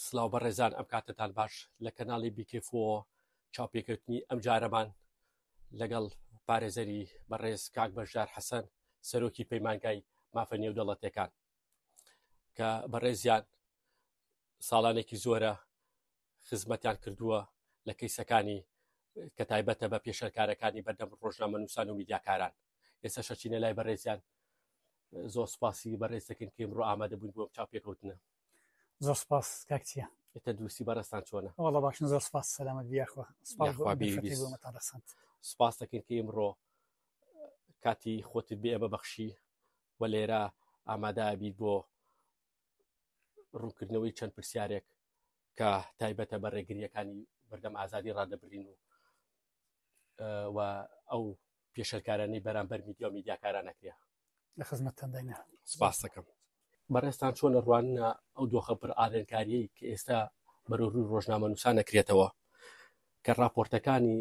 سلااو بەڕێزان ئەم کاتتان باش لە کەناڵی بیکفۆ چاپێککەوتنی ئەم جارەمان لەگەڵ پارێزەری بەڕێز کاک بەشدار حەسەن سەرۆکی پەیمانگای مافە نێودەوڵەتیەکان کە بەڕێزیان ساڵانێکی زۆرە خزمەتیان کردووە لە کەیسەکانی کە تایبەتە بە پێشەرکارەکانی بەردەم ڕۆژنامەنووسان و میدیاکاران. ئێستا شەچینە لای بەڕێزیان زۆر سوپاسی بەڕێز دەکەین کە ئێمڕۆ ئامادە بووین بۆ چاپێککەوتنە. زۆر سپاس کاکچیە تەندروستی بەڕێستان چۆنە؟ وەڵا باشن زۆر سپاس سەلامەت بیاخوا سپاس دەکەین کە ئێمڕۆ کاتی خۆتت بێ ئەمە بەخشی و لێرە ئامادە بیت بۆ ڕوونکردنەوەی چەند پرسیارێک کە تایبەتە بە ڕێگریەکانی بەردەم ئازادی ڕادەبرین و ئەو پێشەرکارانەی بەرامبەر میدیا و میدیاکارانەکرێ. لە خزمەتتان داینە. سپاس دەکەم. بەڕێستان چۆنە ڕوانە ئەو دۆخە پڕ ئاڵێنکاریەی کە ئێستا بەرەوروی ڕۆژنامەنووسان ئەکرێتەوە کە راپۆرتەکانی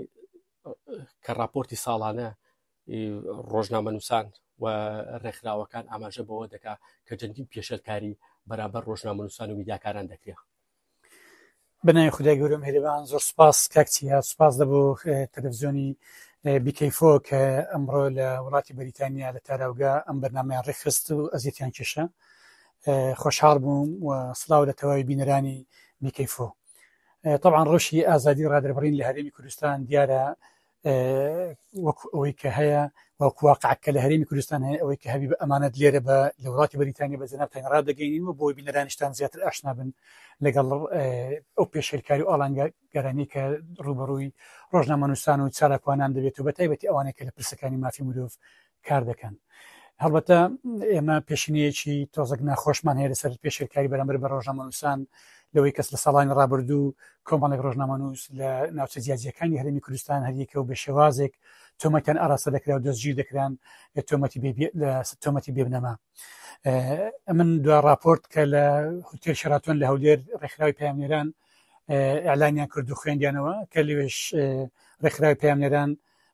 کە راپۆرتی ساڵانە ڕۆژنامەنووسان و ڕێکخراوەکان ئاماژە بەوە دەکا کە چەندین پێشەرکاری بەرامبەر ڕۆژنامەنووسان و میدیاکاران دەکرێت. بنای خودای گەورەم هێرێبان زۆر سپاس کاکچیە، سپاس دەبوو تەلەڤیزیۆنی بیکەیفۆ کە ئەمڕۆ لە وڵاتی بەریتانیا لە تاراوگا ئەم بەرنامەیان ڕێکخست و ئەزیەتیان کێشە. خۆشحاڵ بووم و سڵاو لە تەواوی بینەرانی بیکەیفۆ. طبعا ڕۆژی ئازادی ڕادەبڕین لە هەرێمی کوردستان دیارە وەکو ئەوەی کە هەیە وەکو واقعکە لە هەرێمی کوردستان هەیە ئەوەی کە هەبی بە ئەمانەت لێرە بە لە وڵاتی بەریتانیا بە جەنابتان ڕادەگەینین و بۆی بینەرانیشتان زیاتر ئاشنا بن لەگەڵ ئەو پێشەرکاری و ئاڵنگەرانی کە ڕوبەڕووی ڕۆژنامەنووسان و چالاکوانان دەبێت و بەتایبەتی ئەوانەیە کە لە پرسەکانی مافی مرۆڤ کار دەکەن. هەڵبەتە ئێمە پێشینەیەکی تۆزێک ناخۆشمان هەیە لەسەر پێشەرکاری بەرامبەر بە ڕۆژنامەنووسان لەوەی کەس لە ساڵانی ڕابردوو کۆمپانیەک ڕۆژنامەنووس لە ناوچە جیاجیەکانی هەرێمی کوردستان هەریەکە و بە شێوازێک تۆمەتیان ئاراستە دەکرا و دەستگیر دەکران تۆمەتی بێبنەما. من دو راپۆرت کە لە هۆتێل شەراتۆن لە هەولێر ڕێکخراوی پەیامنێران ئەعلانیان کرد و خوێندیانەوە کە لەوێش ڕێکخراوی پەیامنێران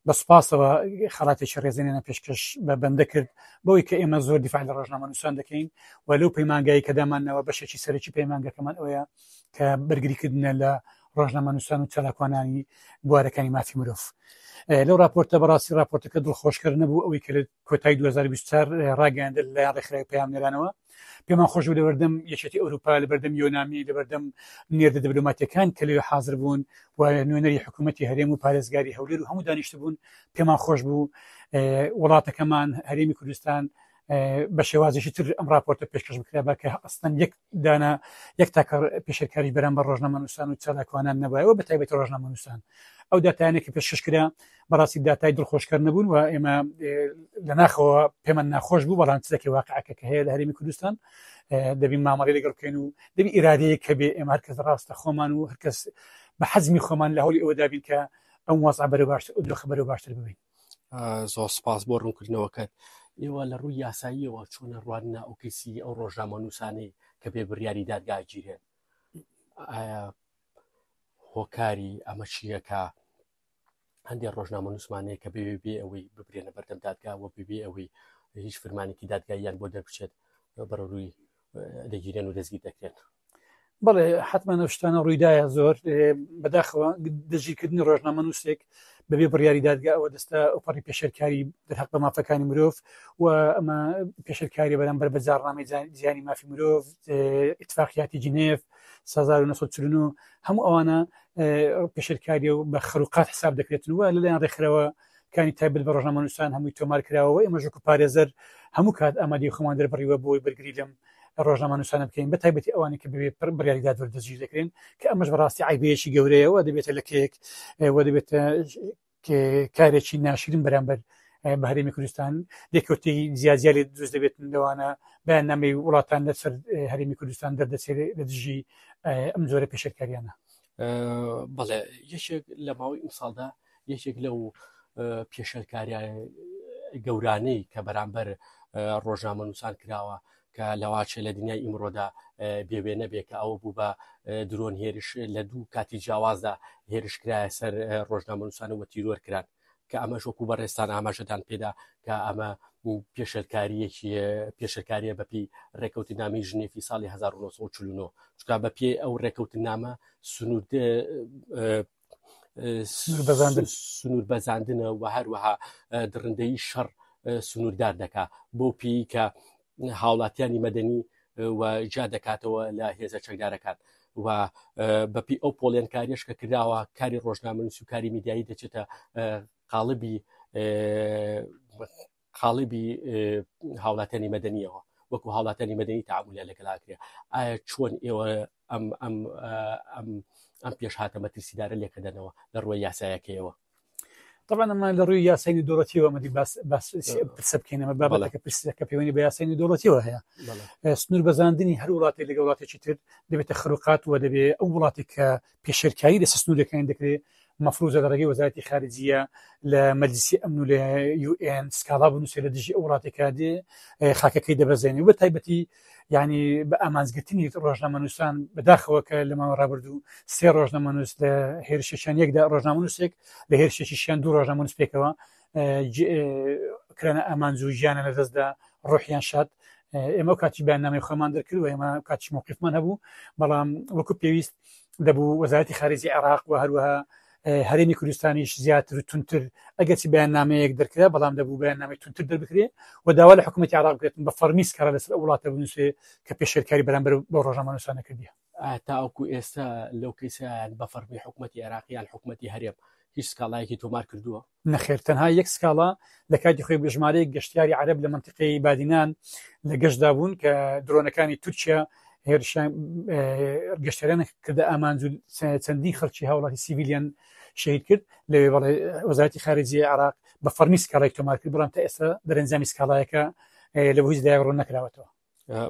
بە سوپاسەوە خەڵاتێکی ڕێزێنێنە پێشکەش بە بەندە کرد بەوەی کە ئێمە زۆر دیفاع لە ڕۆژنامەنووسان دەکەین و لەو پەیمانگایی کە دامانەوە بەشێکی سەرەکی پەیمانگەکەمان ئەوەیە کە بەرگریکردنە لە ڕۆژنامەنووسان و چالاکوانانی بوارەکانی مافی مرۆڤ. لەو راپۆرتە بەڕاستی راپۆرتەکە دڵخۆشکەر نەبوو ئەوەی کە لە کۆتایی 2024 ڕاگەیاندە لەلایەن ڕێکخراوی پەیامنێرانەوە. پێمان خۆش بوو لە بەردەم یەکێتی ئەوروپا لە بەردەم یۆنامی لە بەردەم نێردە دیبلۆماتیەکان کە لەوێ حاضر بوون و نوێنەری حکوومەتی هەرێم و پارێزگاری هەولێر و هەموو دانیشتە بوون. پێمان خۆش بوو وڵاتەکەمان هەرێمی کوردستان بە شێوازێکی تر ئەم راپۆرتە پێشکەش بکرا کە ئەستەن یەک تاکە پێشەرکاری بەرامبەر ڕۆژنامەنووسان و چالاکوانان نەبایەوە بەتایبەتی ڕۆژنامەنووسان. ئەو داتایانێکی پێشکەشکرا بەڕاستی داتای دڵخۆشکەر نەبوون و ئێمە لە ناخەوە پێمان ناخۆش بوو بەڵام چەکی واقعەکە کە هەیە لە هەرێمی کوردستان دەبین مامەڵی لەگەڵ بکەین و دەبی ئیرادەیە کە بێ ئێمە هەرکەس ڕاستە خۆمان و هەرکەس بە حەزمی خۆمان لە هەوڵی ئەوە دابین کە ئەم وەزع بەرەو باشتر و دۆخە بەرەو باشتر ببین. زۆر سپاس بۆ ڕوونکردنەوەکەت. ئێوە لە ڕووی یاساییەوە چۆنە ڕواننا ئەو کەسی ئەو ڕۆژنامەنووسانەی کە بێ بڕیاری دادگا گیرێن؟ ئایا هۆکاری ئەمە چیەکە هەندێک ڕۆژنامەنووسمانەیە کە بێ ئەوەی ببرێنە بەردەم دادگاوە بێ ئەوەی هیچ فرمانێکی دادگاییان بۆ دەربچێت بەڕووی دەگیرێن و دەستگیر دەکرێن؟ بەڵێ حتمما ئەو شتانە ڕوویدایە زۆر بەداخەوە دەژیرکردنی ڕۆژنامەنووسێک بەبێ بڕیاری دادگا ئەوە دەستە ئۆپەڕی پێشەرکاری دەرحەق بە مافەکانی مرۆڤ و ئەمە پێشەرکاری بەرامبەر بەجارڕامەی زیانی مافی مرۆڤ، ئیتفاقیاتی جنێڤ 1949 هەموو ئەوانە پێشەرکاری و بە خەروقات حساب دەکرێتن وە لەلایەن ڕێکخراوە کانی تایبەت بە ڕۆژنامەنووسان هەمووی تۆمار کراوە. ئێمەش وەکو پارێزەر هەموو کات ئامادەی خۆمان دەربڕیوە بۆی بەرگری لەم ڕۆژنامەنووسانە بکەین بەتایبەتی ئەوانی کە بێ بڕیاری دادوەر دەستگیر دەکرێن کە ئەمەش بەڕاستی عیبەیەکی گەورەیەوە دەبێتە لە کێک و دەبێتە کارێکی ناشرین بەرامبەر بە هەرێمی کوردستان دێکەوتی زیادزیە لێ دروست دەبێتن لەوانە بەیاننامەی وڵاتان لەسەر هەرێمی کوردستان دەردەچێت لە دژی ئەم جۆرە پێشەرکاریانە. بەڵێ یەکێک لە ماوەی ئەم ساڵدا یەکێک لەو پێشەرکاریە گەورانەی کە بەرامبەر ڕۆژنامەنووسان کراوە کە لەواچێ لە دنیای ئیمڕۆدا بێوێ نەبێ کە ئەوە بوو بە درۆن هێرش لە دوو کاتی جیاوازدا هێرشکرایە سەر ڕۆژنامەنووسان و تیرۆرکران کە ئەمەش وەکو بەڕێستان ئاماژەدان پێدا کە ئەمە پێشەکاریە بەپی ڕێکەوتی نامی ژنێفی ساڵی 1949 چکە بە پێی ئەو ڕێکەوت نامە سنوور بەزاندنە و هەروەها درڕندەی شەڕ سنووردار دەکات بۆ پێی کە هاوڵاتیانی مەدەنی و جا دەکاتەوە لە هێزە چەکدارەکان و بەپی ئەو پۆڵێنکاریش کە کراوە کاری ڕۆژنامەنووسی و کاری میدیایی دەچێتە قاڵبی هاوڵاتیانی مەدەنیەوە وەکو هاوڵاتیانی مەدەنی تعاملە لەگەڵاکرێ. ئایا چۆن ئێوە ئەم پێش هاتە مەترسیدارە لێکەدەنەوە لە ڕووی یاسایەکەیەوە؟ طبعا ئەمە لە ڕووی یاسای دەوڵەتیەوە مەدی پرسە بکەینەمە بابەتەکە پرسیەکە پەیوەنی بە یاسای دەوڵەتیەوە هەیە. سنوور بەزاندنی هەر وڵاتی لەگە وڵاتێکی تر دەبێتە خروقات و دەبێت ئەو وڵاتی کە پێشەرکایی لە سنوورەکان دەکرێت مەفروزە لە ڕێگەی وەزارەتی خارجیە لە مەجلیسی ئەمن و لە UN سکاڵا بنووسێ لە دژی ئەو وڵاتێکا دێ خاکەکەی دەبەزێنێ و بە تایبەتی یعنی بە ئامانزگرتنی ڕۆژنامەنووسان بەداخەوە کە لە ماوە ڕابردوو 3 ڕۆژنامەنووس لە هێرشێکیان یەکدا ڕۆژنامەنووسێک لە هێرشێکیشیان 2 ڕۆژنامەنووس پێکەوە کرانە ئامانز و ژیانە لەدەستدا ڕۆحیان شاد. ئێمە کاتی بەیاننامەی خۆمان دەرکرد و ئێمە کاتی موقفمان هەبوو، بەڵام وەکو پێویست دەبوو وەزارەتی خارجی عێراق و هەروەها هەرێمی کوردستانیش زیاتر و تونتر ئەگەرچی بەیاننامەیەک دەرکرا بەڵام دەبوو بەیاننامەی تونتر دەربکرێ و داوا لە حکوومەتی عێراق بکرێتن بە فەرمی سکارە لەسەر ئەو وڵاتە بنووسێ کە پێشێرکاری بەرامبەر بۆ ڕۆژنامەنووسان نەکردیە. تاوەکو ئێستا لەو کەیسیان بە فەرمی حکوومەتی عێراقیان حکوومەتی هەرێم هیچ سکاڵایەکی تۆمار کردووە؟ نەخێر، تەنها یەک سکاڵا لە کاتی خۆی بژمارەیەک گەشتیاری عەرەب لە منتیقەی بادینان لە گەشتدا بوون کە درۆنەکانی تورکیا گەشتیاران کردە ئامانج و چەندین خەڵکی هاوڵاتی سیڤیلیان شەهید کرد لەوێ بەڵێ وەزارەتی خارجی عێراق بە فەرمی سکاڵایەک تۆمار کرد، بەڵام تا ئێستا دەرەنجامی سکاڵایەکە لە بۆ هیچ دایک ڕوون نەکراوەتەوە.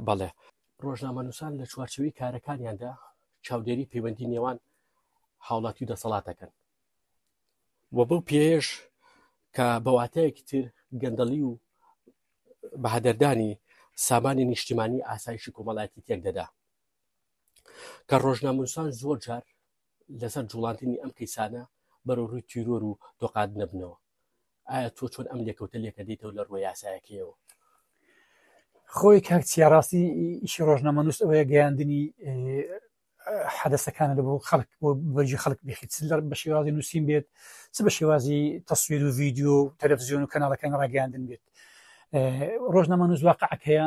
بەڵێ ڕۆژنامەنووسان لە چوارچێوەی کارەکانیاندا چاودێری پەیوەندی نێوان هاوڵاتی و دەسەڵاتەکەن و بەو پێش کە بەواتەیەکی تر گەندەڵی و بەهادەردانی سامانی نیشتیمانی ئاسایشی کۆمەڵایەتی تێک دەدا کە ڕۆژنامەنووسان زۆر جار لەسەر جوڵاندنی ئەم کەیسانە بەرەو ڕووی تیرۆر و دۆقات نەبنەوە. ئایا تۆ چۆن ئەم لێکەوتە لێکە دەیتەوە لە ڕووی یاسایەکەیەوە؟ خۆی کاک چیاڕاستی ئیشی ڕۆژنامەنووس ئەوەیە گەیاندنی حەدەسەکانە لە بۆ خەڵک بۆ بەرجی خەڵک بێخیت بە شێوازی نووسین بێت چ بە شێوازی تەسویر و ڤیدیۆ و تەلەڤیزیۆن و کەناڵەکان ڕاگەیاندن بێت. ڕۆژنامەنووس واقعەکەیە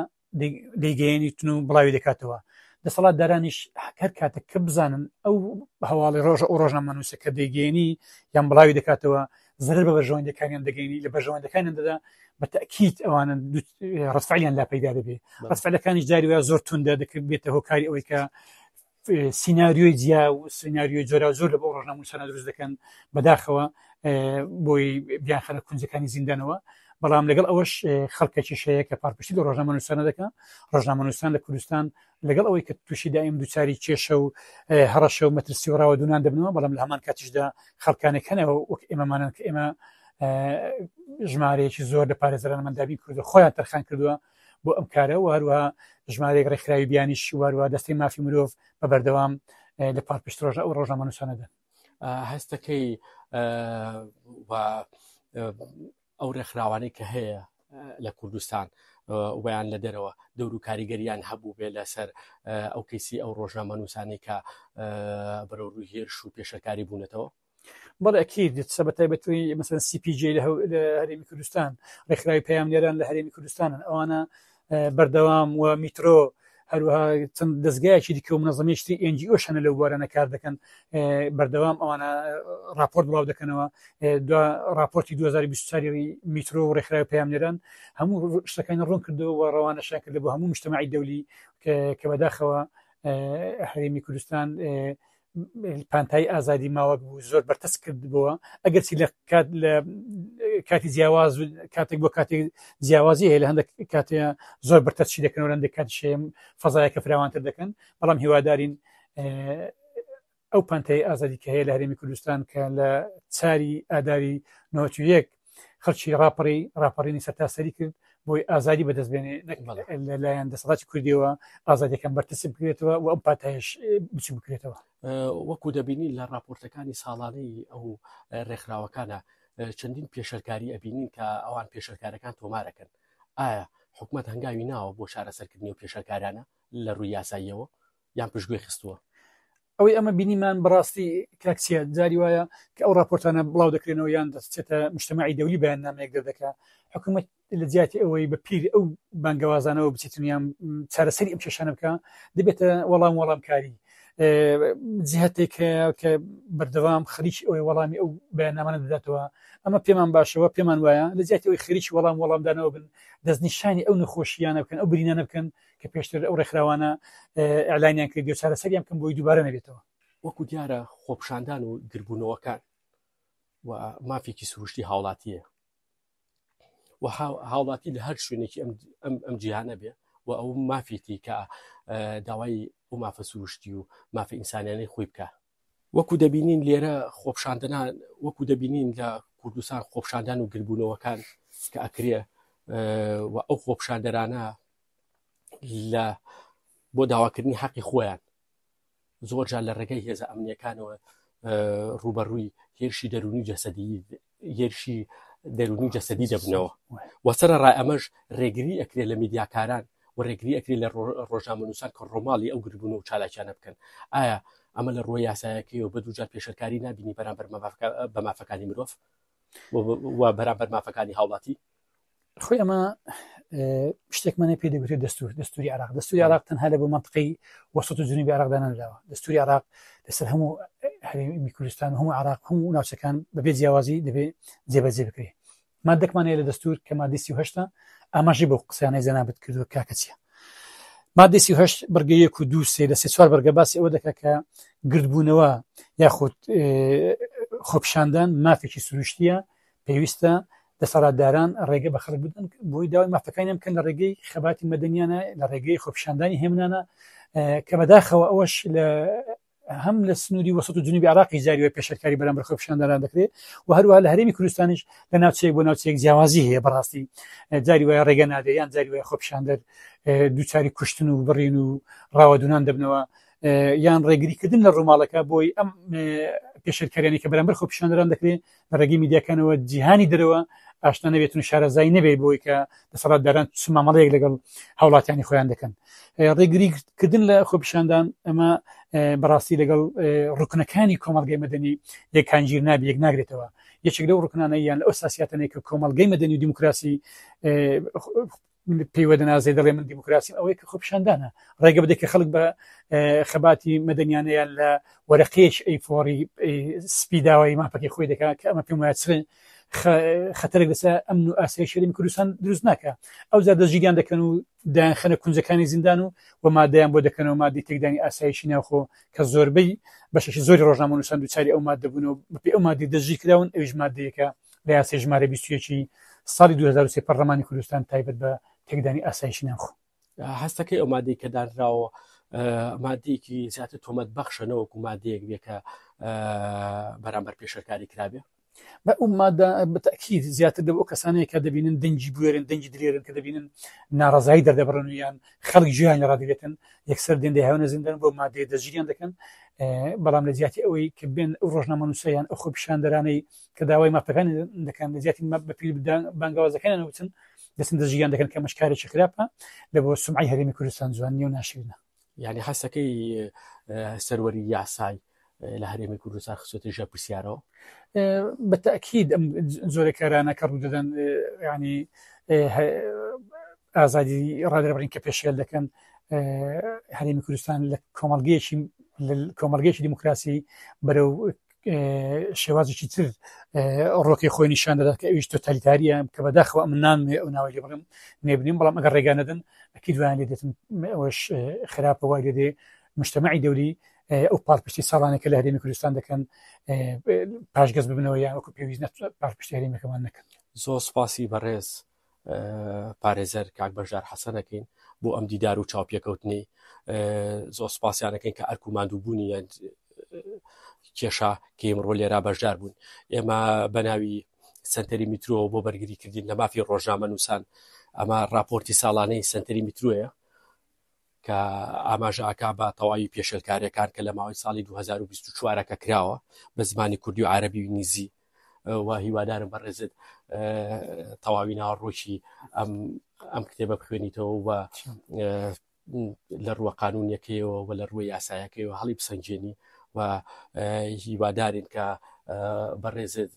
دەیگەیەنیتن و بڵاوی دەکاتەوە. دەسەڵاتدارانیش هەر کاتێک کە بزانن ئەو هەواڵی ڕۆژنامەنووسە کە دەیگەیەنی یان بڵاوی دەکاتەوە زەرەر بە بەرژەوەندەکانیان دەگەینی لە بەرژەوەندەکانیان دەدا بە تەکید ئەوانە ڕەتفعلیان لا پەیدا دەبێت. ڕەتفعلەکانیش جاری وایە زۆر توندە دەکرد بێتە هۆکاری ئەوەی کە سیناریۆی جیا و سیناریۆی جۆرا زۆر لە بۆ ڕۆژنامەنووسانە دروست دەکەن بەداخەوە بۆی بیان خەرە کونجەکانی زیندانەوە. بەڵام لەگەڵ ئەوەش خەڵکێکی شەیە کە پارپشتی لە ڕۆژنامەنووسانە دەکەن. ڕۆژنامەنووسان لە کوردستان لەگەڵ ئەوەی کە تووشی دائیم دووچاری کێشە و هەڕەشە و مەترسی و ڕاوە دوونان دەبنەوە، بەڵام لە هەمان کاتیشدا خەڵکانێک هەنەوە وەک ئێمەمانن کە ئێمە ژمارەیەکی زۆر لە پارێزەران منداڵی کورد خۆیان تەرخان کردووە بۆ ئەم کارە و هەروەها ژمارەیەک ڕێکخراوی بیانیش وهروە دەستەی مافی مرۆڤ بە بەردەوام لە پارپشت ڕۆژنامەنووسانەدا. هەستەکەی ئەو ڕێکخراوانەی کە هەیە لە کوردستان ویان لە دەرەوە دەور و کاریگەریان هەبوو بێ لەسەر ئەو کەیسی ئەو ڕۆژنامەنووسانی کە بەرەو ڕووی هێرش و پێشەکاری بوونەتەوە؟ بەڵێ ئەکید بەتایبەتی مەسەڵەن CPJ لە هەرێمی کوردستان ڕێکخراوی پەیامنێران لە هەرێمی کوردستانن، ئەوانە بەردەوام و میترۆ هەروەها چەند دەستگایەکی دیکە و منەظەمێشتی NGO شەنە لەو بوارانە کار دەکەن بەردەوام ئەوانە راپۆرت بڵاو دەکەنەوە. دو راپۆرتی 2024 میترۆ و ڕێکخراوی پەیامنێران هەموو شتەکانی ڕوون کردەوە و ڕەوانەشیان کردە بۆ هەموو مجتەمەعی دەولی کە بەداخەوە هەرێمی کوردستان پانتای ئازادی ماوە بوو زۆر بەرتەس کردبووە. ئەگەرچی لە کاتی جیاواز کاتێک بۆ کاتێک جیاوازی هەیە لە هەندێک کاتێ زۆر بەرتەسشی دەکەن و هەندێک کاتیشێ فەزایەکە فراوانتر دەکەن، بەڵام هیوادارین ئەو پانتای ئازادی کە هەیە لە هەرێمی کوردستان کە لە چاری ئاداری 91 خەڵکی راپەڕینی سەرتاسەری کرد بۆی ئازادی بەدەستبێنێ لەلایەن دەسەڵاتی کوردیەوە ئازادیەکان بەرتەسی بکرێتەوە و ئەم پاتایش بچ بکرێتەوە. وەکو دەبینی لە راپۆرتەکانی ساڵانەی ئەو ڕێکخراوەکانە چەندین پێشەرکاری ئەبینین کە ئەوان پێشەرکارەکان تۆمارەکەن. ئایا حکوومەت هەنگاوی ناوە بۆ چارەسەرکردنی و پێشەکارانە لە ڕووی یاساییەوە یان پشتگوێ خستووە؟ ئەوەی ئەمە بینیمان بەڕاستی کاکسیە جاری وایە کە ئەو راپۆرتانە بڵاو دەکرێنەوە یان دەچێتە مجتەمەعی دەولی بەیاننامەیەک دەردەکات حکوومەت لە جیاتی ئەوەی بە پیر ئەو بانگەوازانەوە بچێتن یان چارەسەری ئەم کێشانە بکە دەبێتە وەڵامکاری جهتێک کە بەردەوام خەریکی ئەوەی وەڵامی ئەو بەیاننامانە دەداتەوە ئەمە پێمان باشەوە پێمان وایە لە جیاتی ئەوەی خەریکی وەڵامدانەوە بن دەستنیشانی ئەو نەخۆشییانە بکەن ئەو برینانە بکەن کە پێشتر ئەو ڕێکخراوانە ئەعلانیان کردی و چارەسەریان بکەن بۆی دووبارە نەبێتەوە. وەکو دیارە خۆپشاندان و گربوونەوەکان و مافێکی سروشتی هاوڵاتیە و هاوڵاتی لە هەر شوێنێکی ئەم جیهانە بێ و ئەو مافێتی کە داوای ئەو مافە سروشتی و مافە ئینسانیانەی خۆی بکە وەکو دەبینین لێرە خۆپشاندنان وەکو دەبینین لە کوردستان خۆپشاندان و گربوونەوەکان کە ئەکرێ و ئەو خۆپشاندەرانە لە بۆ داواکردنی حەقی خۆیان زۆرجار لە ڕێگەی هێزە ئەمنیەکانەوە ڕوبەڕووی هێرشی دەرونی جەسەدی دەبنەوە و سەرەڕای ئەمەش ڕێگری ئەکرێ لە میدیاکاران و ڕێگری ئەکرێ لە ڕۆژنامەنووسان کە ڕۆماڵی ئەو گربوونە و چالاکیانە بکەن. ئایا ئەمە لە ڕۆی یاسایەکەی و بە دووجار پێشەرکاری نبینی بەرامبەر بە مافەکانی مرۆڤ و بەرامبەر مافەکانی هاوڵاتی؟ خۆی ئەمە شتێکمانە پێ دەگوترێت دەستوری عراق تەنها لە بۆ منطقەی وەسەط و جنوبی عراقدا نەنراوە. دەستوری عراق لەسەر هەموو هەرێمی کوردستان و هەموو عراق هەموو ناوچەکان بەبێ جیاوازی دەبێت جێبەجێ بکرێت. مادەکمانەیە لە دەستور کە مادەی 38 ئاماژەی بۆ قسەیانەی زەنابەت کردووە کاکە چییە؟ مادەی 38 بەرگە 1 و 2 3 لە 3-4 بەرگە باسی ئەوە دەکات کە گردبوونەوە یاخود خۆپشاندان مافێکی سروشتیە پێویستە دەسەڵاتداران ڕێگە بە خەڵک بدەن بۆی داوای مافەکانیان بکەن لە ڕێگەی خەباتی مەدەنیانە لە ڕێگەی خۆپشاندانی هێمنانە کە بەداخەوە ئەوەش هەم لە سنووری وەسەط و جنوبی عراقی جاریوە پێشەرکاری بەرامبەر خۆپشاندانان دەکرێت و هەروەها لە هەرێمی کوردستانیش لە ناوچەیەک بۆ ناوچەیەک جیاوازی هەیە بەڕاستی جاری وایە ڕێگە نادێ یان جاری وایە خۆپشاندەر دووچاری کوشتن و بڕین و ڕاوەدونان دەبنەوە یان ڕێگریکردن لە ڕووماڵەکە بۆی ئەم پێشەرکاریانی کە بەرامبەر خۆپشاندەران دەکرێت لە ڕێگەی میدیاکانەوە جیهانی دەرەوە ئاشنا نەبێتون شارەزایی نەبێت بۆی کە دەسەڵاتداران سمامەڵەیەک لەگەڵ هاوڵاتیانی خۆیان دەکەن. ڕێگریکردن لە خۆپشاندان ئەمە بەڕاستی لەگەڵ ڕوکنەکانی کۆمەڵگەی مەدەنی یەکانگیر نابێت یەک ناگرێتەوە. یەکێک لەو ڕوکنانە یان لە ئەساسیاتەنەی کە کۆمەڵگەی مەدەنی و دیموکراسی پێیوە دەنازێ دەڵێ من دیموکراسی ئەوەی کە خۆپشاندانە ڕێگە بدەیت کە خەڵک بە خەباتی مەدەنیانەیان لە وەرەقەیەش ئەیفۆری سپیداوای مافەکەی خۆی دەکات کە ئەمە پێم وایە خەتەرێک لەسەر ئەمن و ئاسایی شەرێمی کوردستان دروست ناکە. ئەوجا دەستگیریان دەکەن و دایانخەنە کونجەکانی زیندان و مادەیان بۆ دەکەنەوە مادەی تێکدانی ئاسایشی ناوخۆ کە زۆربەی بەشێکی زۆری ڕۆژنامەنووسان دووچاری ئەو مادە بوون و بەپێی ئەو مادەی دەستگیر کراون. ئەویش مادەیەکە لە یاسای ژمارە 21 ساڵی 2023 پەرلەمانی کوردستان تایبەت بە تێکدانی ئاسایشی ناوخۆ. هەستەکەی ئەو مادەی کە دانراوە مادەیەکی زیاتر تۆمەت بەخشەنەوەکو مادەیەک بێ کە بەرامبەر پێشەرکاری کرابێ بە ئەو مادە بەتەکید زیاتر دەبێت ئەو کەسانەیە کە دەبینن دەنگی بوێرن دەنگی درێرن کە دەبینن ناڕەزایی دەردەبڕن یان خەڵک ژیان لە ڕادێتن یەکسەر دێندەی هاونە زیندان بۆ مادەی دەستگیریان دەکەن. بەڵام لە جیاتی ئەوەی کە بێن ئەو ڕۆژنامەنووسیان ئەو خۆپشاندەرانەی کە داوای مافەکانی دەکەن لە جیاتی بەپیر بانگەوازەکانیان وتن دەچن دەستگیریان دەکەن کە مەشکارێکی خراپە لە بۆ سومعی هەرێمی کوردستان جوانی و ناشرینە. یعنی هەستەکەی سەروەری یاسای لە هەرێمی کوردستان خسوەتە ژە پرسیارەوە بەتەکید ئەم زۆرە کارانە کە ڕوو دەدەن ینی ئازادی ڕادەبڕین کە پێشێل دەکەن هەرێمی کوردستان لە کۆمەڵگەیەکی دیموکراسی بەرەو شێوازێکی تر ڕۆکی خۆی نیشان دەدات کە ئەویش تۆتالیتاریە کە بەداخەوە ئەم نامێ ئەو ناوی لێ بڵێم نێبنیم بەڵام ئەگەر ڕێگا نەدەن ئەکید وایان لێ دێتن ئەوەش خراپە وای لێ دێ مجتەمەعی دەولی ئەو پاڵپشتی ساڵانێک کە لە هەرێمی کوردستان دەکەن پاشگەز ببنەوە یان وەکو پێویست پاڵپشتی هەرێمیەکەمان نەکەن. زۆر سپاسی بەڕێز پارێزەر کاک بەشدار حەسەنەکەین بۆ ئەم دیدار و چاوپێکەوتنی. زۆر سپاسیانەکەین کە ئەرک و ماندووبوونی کێشا کە ئێمڕۆ لێرا بەشدار بوون. ئێمە بەناوی سنتەری میترۆ بۆ بەرگری کردین لە مافی ڕۆژنامەنووسان ئەمە راپۆرتی ساڵانەی سنتەری میترۆیە کە ئاماژەکە بە تەواوی پێشەلکاریەکان کە لە ماوەی ساڵی 2024 کە کراوە بە زمانی کوردی و عەرەبی و نیزی و هیوادارم بەڕێزت تەواوی ناڕۆکی ئەم کتێبە بخوێنیتەوە و لە ڕووە قانونیەکەیەوە و لە ڕووی یاسایەکەیەوە هەڵی بسەنجێنی و هیوادارین کە بەڕێزت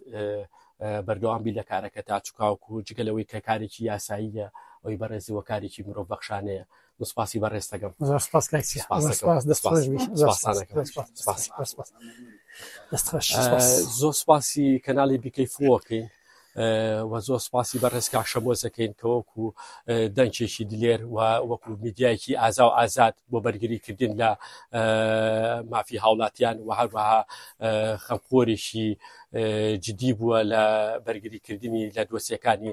بەردەوامبی لە کارەکە تا چووکاوکو جگەلەوەی کە کارێکی یاساییە ئەوی بەڕێزیەوە کارێکی مرۆڤ بەخشانەیە. سوپاسی بەڕێز دەکەم. زۆر سوپاسی کەناڵی بیکەیفۆکەین و زۆر سوپاسی بەڕێز کاکشەمۆزەکەین کە وەکو دەنگێکی دلێر و وەکو میدیایەکی ئازا و ئازاد بۆ بەرگریکردن لە مافی هاوڵاتیان و هەروەها خەمخۆرێکی جدی بووە لە بەرگریکردنی لە دۆسیەکانی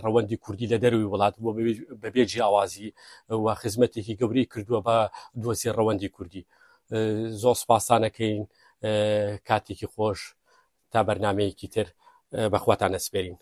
ڕەوەندی کوردی لە دەروی وڵات بۆ بەبێ جیاوازی و خزمەتێکی گەورەی کردووە بە دۆسی ڕەوەندی کوردی. زۆر سوپاسانەکەین، کاتێکی خۆش تا بەرنامەیەکی تر بەخواتان ئەسپێرین.